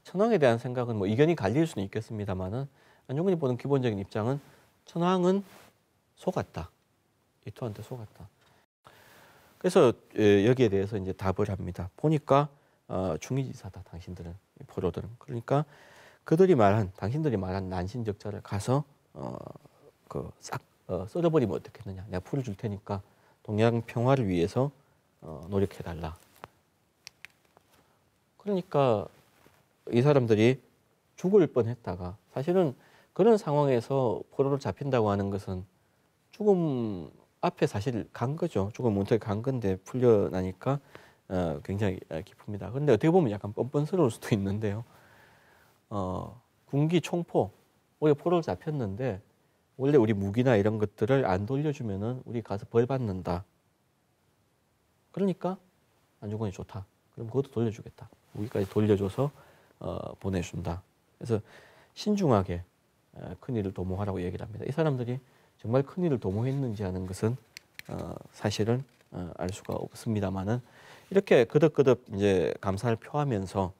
천황에 대한 생각은 뭐 이견이 갈릴 수는 있겠습니다만은 안중근이 보는 기본적인 입장은 천황은 속았다. 이토한테 속았다. 그래서 여기에 대해서 이제 답을 합니다. 보니까 중의지사다. 당신들은 포로들은. 그러니까 당신들이 말한 난신적자를 가서 싹 썰어버리면 어떻겠느냐. 내가 풀어줄 테니까 동양 평화를 위해서 노력해달라. 그러니까 이 사람들이 죽을 뻔했다가 사실은 그런 상황에서 포로로 잡힌다고 하는 것은 죽음 앞에 사실 간 거죠. 죽음 문턱에 간 건데 풀려나니까 굉장히 기쁩니다. 그런데 어떻게 보면 약간 뻔뻔스러울 수도 있는데요. 군기 총포, 우리가 포로로 잡혔는데 원래 우리 무기나 이런 것들을 안 돌려주면은 우리 가서 벌 받는다. 그러니까 안중근이 좋다. 그럼 그것도 돌려주겠다. 무기까지 돌려줘서 보내준다. 그래서 신중하게 큰일을 도모하라고 얘기를 합니다. 이 사람들이 정말 큰일을 도모했는지 하는 것은 사실은 알 수가 없습니다만은 이렇게 거듭거듭 이제 감사를 표하면서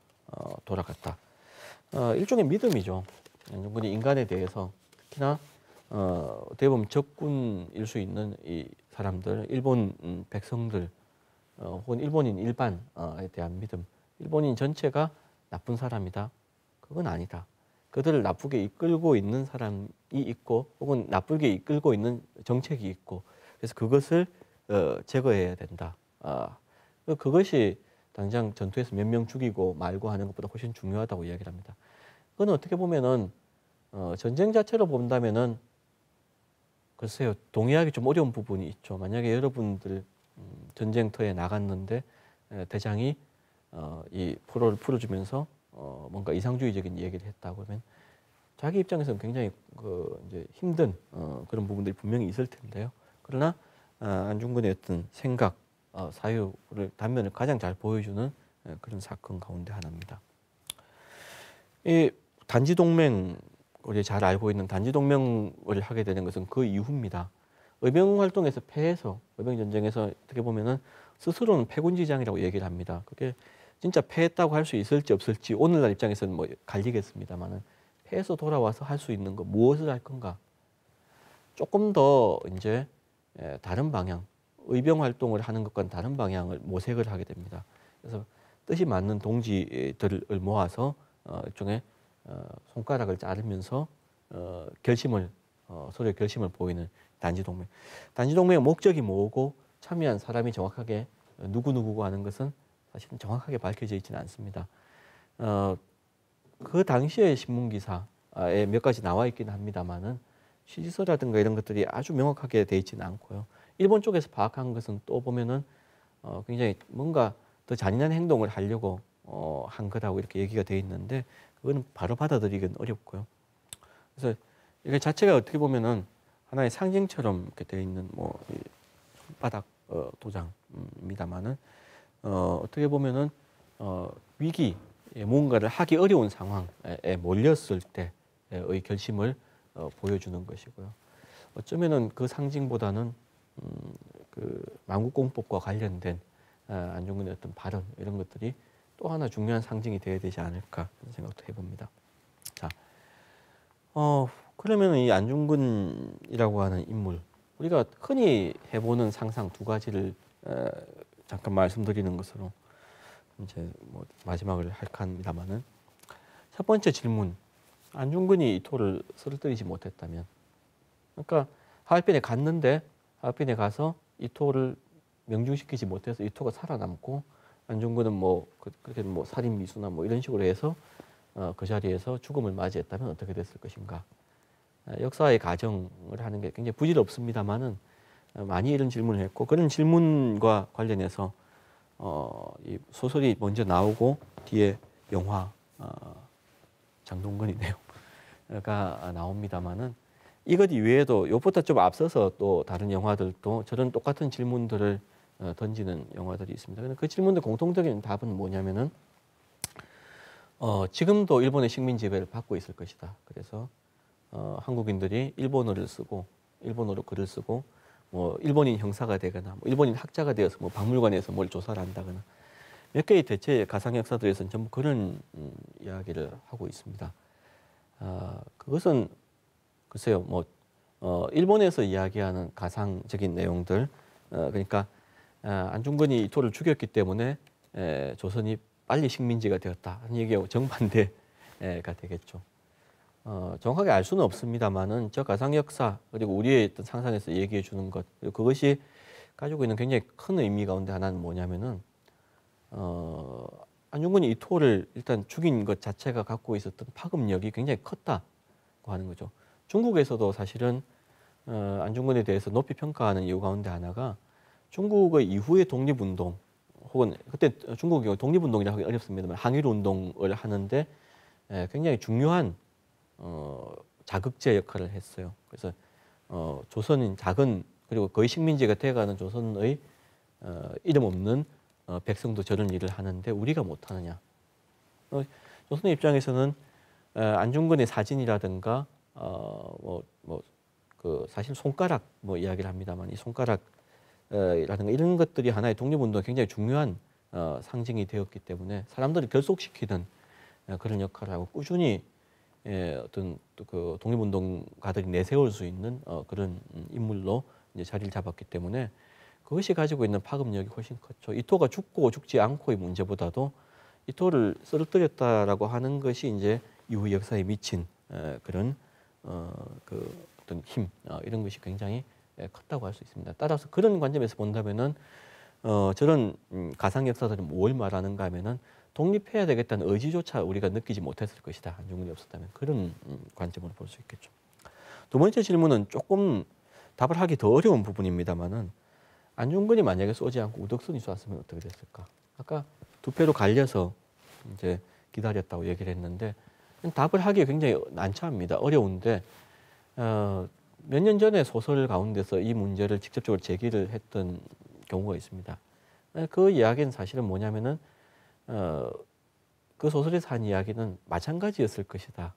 돌아갔다. 일종의 믿음이죠. 안중근이 인간에 대해서 특히나 어떻게 보면 적군일 수 있는 이 사람들, 일본 백성들 혹은 일본인 일반에 대한 믿음. 일본인 전체가 나쁜 사람이다. 그건 아니다. 그들을 나쁘게 이끌고 있는 사람이 있고 혹은 나쁘게 이끌고 있는 정책이 있고 그래서 그것을 제거해야 된다. 그것이 당장 전투에서 몇 명 죽이고 말고 하는 것보다 훨씬 중요하다고 이야기를 합니다. 그건 어떻게 보면은 전쟁 자체로 본다면은 글쎄요, 동의하기 좀 어려운 부분이 있죠. 만약에 여러분들 전쟁터에 나갔는데 대장이 이 포로를 풀어주면서 뭔가 이상주의적인 얘기를 했다고 하면 자기 입장에서는 굉장히 이제 힘든 그런 부분들이 분명히 있을 텐데요. 그러나 안중근의 어떤 생각, 사유를 단면을 가장 잘 보여주는 그런 사건 가운데 하나입니다. 이 단지동맹, 우리 잘 알고 있는 단지동맹을 하게 되는 것은 그 이후입니다. 의병활동에서 패해서 의병전쟁에서 어떻게 보면은 스스로는 패군지장이라고 얘기를 합니다. 그게 진짜 패했다고 할 수 있을지 없을지 오늘날 입장에서는 뭐 갈리겠습니다만은 패해서 돌아와서 할 수 있는 거 무엇을 할 건가? 조금 더 이제 다른 방향, 의병 활동을 하는 것과는 다른 방향을 모색을 하게 됩니다. 그래서 뜻이 맞는 동지들을 모아서 일종의 손가락을 자르면서 서로의 결심을 보이는 단지동맹. 단지동맹의 목적이 뭐고 참여한 사람이 정확하게 누구누구고 하는 것은 사실은 정확하게 밝혀져 있지는 않습니다. 그 당시의 신문기사에 몇 가지 나와 있긴 합니다만은 취지서라든가 이런 것들이 아주 명확하게 돼 있지는 않고요. 일본 쪽에서 파악한 것은 또 보면은 굉장히 뭔가 더 잔인한 행동을 하려고 한 거라고 이렇게 얘기가 돼 있는데 그거는 바로 받아들이기는 어렵고요. 그래서 이게 자체가 어떻게 보면은 하나의 상징처럼 이렇게 돼 있는 뭐 바닥 도장입니다만은 어떻게 보면은 위기 뭔가를 하기 어려운 상황에 몰렸을 때의 결심을 보여주는 것이고요. 어쩌면은 그 상징보다는 그 만국공법과 관련된 안중근의 어떤 발언 이런 것들이 또 하나 중요한 상징이 되어야 되지 않을까 그런 생각도 해봅니다. 자, 그러면 이 안중근이라고 하는 인물 우리가 흔히 해보는 상상 두 가지를 잠깐 말씀드리는 것으로 이제 뭐 마지막을 할까 합니다만은 첫 번째 질문 안중근이 이 토를 쓰러뜨리지 못했다면 그러니까 하얼빈에 갔는데 하얼빈에 가서 이 토를 명중시키지 못해서 이 토가 살아남고 안중근은 뭐 그렇게 뭐 살인 미수나 뭐 이런 식으로 해서 그 자리에서 죽음을 맞이했다면 어떻게 됐을 것인가? 역사의 가정을 하는 게 굉장히 부질없습니다만은 많이 이런 질문을 했고 그런 질문과 관련해서 이 소설이 먼저 나오고 뒤에 영화 장동건이네요. 가 나옵니다만은 이것 이외에도 이것보다 좀 앞서서 또 다른 영화들도 저런 똑같은 질문들을 던지는 영화들이 있습니다. 그 질문들 공통적인 답은 뭐냐면은 지금도 일본의 식민 지배를 받고 있을 것이다. 그래서 한국인들이 일본어를 쓰고 일본어로 글을 쓰고 뭐 일본인 형사가 되거나 뭐 일본인 학자가 되어서 뭐 박물관에서 뭘 조사를 한다거나 몇 개의 대체 가상 역사들에서는 전부 그런 이야기를 하고 있습니다. 그것은 글쎄요, 뭐 일본에서 이야기하는 가상적인 내용들, 그러니까 안중근이 이 토를 죽였기 때문에 조선이 빨리 식민지가 되었다 하는 얘기하고 정반대가 되겠죠. 정확하게 알 수는 없습니다만은 저 가상 역사 그리고 우리의 어떤 상상에서 얘기해 주는 것 그리고 그것이 가지고 있는 굉장히 큰 의미 가운데 하나는 뭐냐면은 안중근이 이토를 일단 죽인 것 자체가 갖고 있었던 파급력이 굉장히 컸다고 하는 거죠. 중국에서도 사실은 안중근에 대해서 높이 평가하는 이유 가운데 하나가 중국의 이후의 독립운동 혹은 그때 중국이 독립운동이라 하기 어렵습니다만 항일운동을 하는데 굉장히 중요한 자극제 역할을 했어요. 그래서 조선인 작은 그리고 거의 식민지가 돼가는 조선의 이름 없는 백성도 저런 일을 하는데 우리가 못하느냐. 조선의 입장에서는 안중근의 사진이라든가 그 사실 손가락 이야기를 합니다만 이 손가락이라든가 이런 것들이 하나의 독립운동에 굉장히 중요한 상징이 되었기 때문에 사람들을 결속시키는 그런 역할을 하고 꾸준히 어떤 그 독립운동가들이 내세울 수 있는 그런 인물로 이제 자리를 잡았기 때문에 그것이 가지고 있는 파급력이 훨씬 컸죠. 이토가 죽고 죽지 않고의 문제보다도 이토를 쓰러뜨렸다라고 하는 것이 이제 이후 역사에 미친 그런 그 어떤 힘 이런 것이 굉장히 컸다고 할 수 있습니다. 따라서 그런 관점에서 본다면은 저런 가상 역사들은 뭘 말하는가 하면은 독립해야 되겠다는 의지조차 우리가 느끼지 못했을 것이다. 안중근이 없었다면 그런 관점으로 볼 수 있겠죠. 두 번째 질문은 조금 답을 하기 더 어려운 부분입니다만은 안중근이 만약에 쏘지 않고 우덕순이 쐈으면 어떻게 됐을까? 아까 두 패로 갈려서 이제 기다렸다고 얘기를 했는데 답을 하기 굉장히 난처합니다. 어려운데 몇 년 전에 소설 가운데서 이 문제를 직접적으로 제기를 했던 경우가 있습니다. 그 이야기는 사실은 뭐냐면은 그 소설에서 한 이야기는 마찬가지였을 것이다.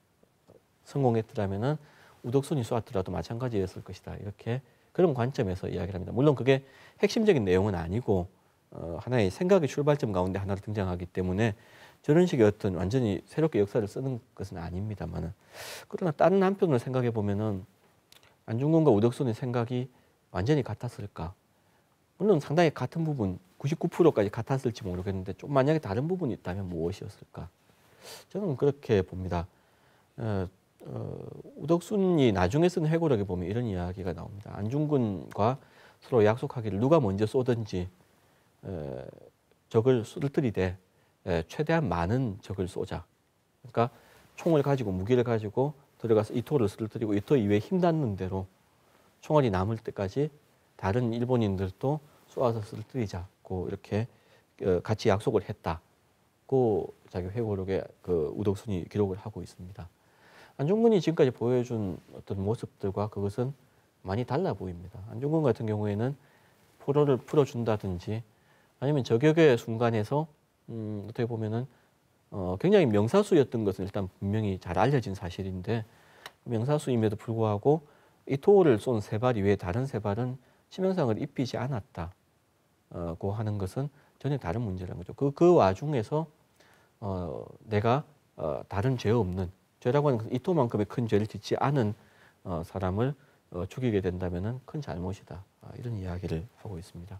성공했더라면은 우덕순이 쏘았더라도 마찬가지였을 것이다. 이렇게 그런 관점에서 이야기를 합니다. 물론 그게 핵심적인 내용은 아니고 하나의 생각의 출발점 가운데 하나로 등장하기 때문에 저런 식의 어떤 완전히 새롭게 역사를 쓰는 것은 아닙니다만은 그러나 다른 한편으로 생각해 보면은 안중근과 우덕순의 생각이 완전히 같았을까? 물론 상당히 같은 부분 99%까지 같았을지 모르겠는데 좀 만약에 다른 부분이 있다면 무엇이었을까? 저는 그렇게 봅니다. 우덕순이 나중에 쓴 회고록에 보면 이런 이야기가 나옵니다. 안중근과 서로 약속하기를 누가 먼저 쏘든지 적을 쓰러뜨리되 최대한 많은 적을 쏘자. 그러니까 총을 가지고 무기를 가지고 들어가서 이토를 쓰러뜨리고 이토 이외에 힘닿는 대로 총알이 남을 때까지 다른 일본인들도 쏘아서 쓰러뜨리자고 이렇게 같이 약속을 했다고 자기 회고록에 그 우덕순이 기록을 하고 있습니다. 안중근이 지금까지 보여준 어떤 모습들과 그것은 많이 달라 보입니다. 안중근 같은 경우에는 포로를 풀어준다든지 아니면 저격의 순간에서 어떻게 보면은 굉장히 명사수였던 것은 일단 분명히 잘 알려진 사실인데 명사수임에도 불구하고 이토를 쏜 세 발 이외에 다른 세 발은 치명상을 입히지 않았다고 하는 것은 전혀 다른 문제라는 거죠. 그 와중에서 내가 다른 죄 없는 죄라고 하는 것은 이토만큼의 큰 죄를 짓지 않은 사람을 죽이게 된다면은 큰 잘못이다. 이런 이야기를 하고 있습니다.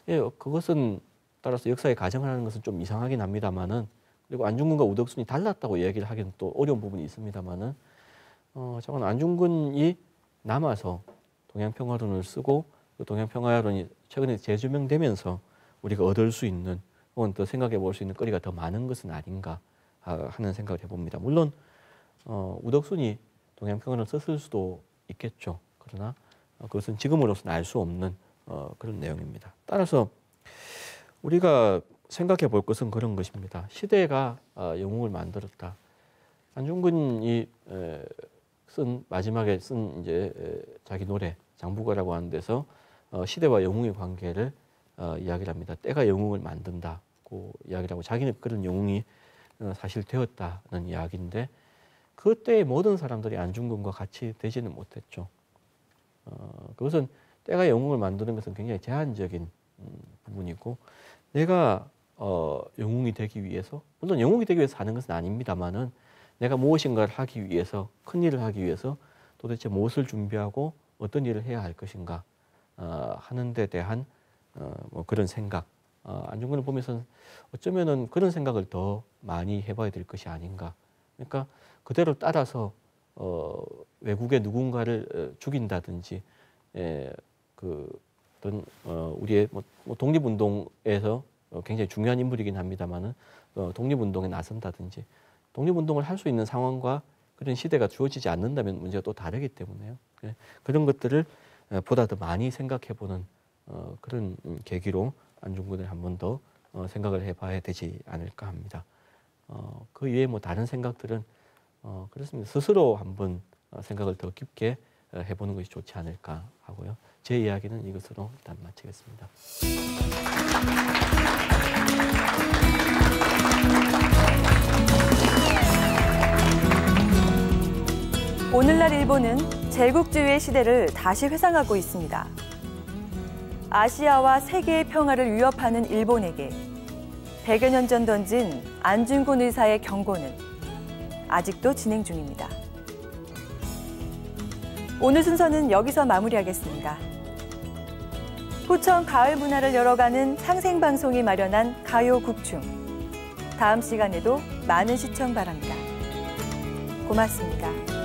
예, 그것은 따라서 역사에 가정을 하는 것은 좀 이상하긴 합니다만은 그리고 안중근과 우덕순이 달랐다고 얘기를 하기는 또 어려운 부분이 있습니다만은 저건 안중근이 남아서 동양평화론을 쓰고 그 동양평화론이 최근에 재조명되면서 우리가 얻을 수 있는 혹은 더 생각해 볼 수 있는 거리가 더 많은 것은 아닌가 하는 생각을 해봅니다. 물론 우덕순이 동양평화론을 썼을 수도 있겠죠. 그러나 그것은 지금으로서는 알 수 없는 그런 내용입니다. 따라서 우리가 생각해 볼 것은 그런 것입니다. 시대가 영웅을 만들었다. 안중근이 마지막에 쓴 이제 자기 노래 장부가라고 하는 데서 시대와 영웅의 관계를 이야기를 합니다. 때가 영웅을 만든다고 이야기를 하고 자기는 그런 영웅이 사실 되었다는 이야기인데 그때의 모든 사람들이 안중근과 같이 되지는 못했죠. 그것은 때가 영웅을 만드는 것은 굉장히 제한적인 부분이고 내가 영웅이 되기 위해서 물론 영웅이 되기 위해서 하는 것은 아닙니다만은 내가 무엇인가를 하기 위해서 큰 일을 하기 위해서 도대체 무엇을 준비하고 어떤 일을 해야 할 것인가 하는 데 대한 뭐 그런 생각 안중근을 보면서 어쩌면은 그런 생각을 더 많이 해봐야 될 것이 아닌가. 그러니까 그대로 따라서 외국의 누군가를 죽인다든지 그 어떤 우리의 뭐 독립운동에서 굉장히 중요한 인물이긴 합니다만은 독립운동에 나선다든지 독립운동을 할 수 있는 상황과 그런 시대가 주어지지 않는다면 문제가 또 다르기 때문에요. 그런 것들을 보다 더 많이 생각해보는 그런 계기로 안중근을 한 번 더 생각을 해봐야 되지 않을까 합니다. 그 이외에 뭐 다른 생각들은 그렇습니다. 스스로 한번 생각을 더 깊게 해보는 것이 좋지 않을까 하고요. 제 이야기는 이것으로 일단 마치겠습니다. 오늘날 일본은 제국주의의 시대를 다시 회상하고 있습니다. 아시아와 세계의 평화를 위협하는 일본에게 100여 년 전 던진 안중근 의사의 경고는 아직도 진행 중입니다. 오늘 순서는 여기서 마무리하겠습니다. 포천 가을 문화를 열어가는 상생방송이 마련한 가요국춤. 다음 시간에도 많은 시청 바랍니다. 고맙습니다.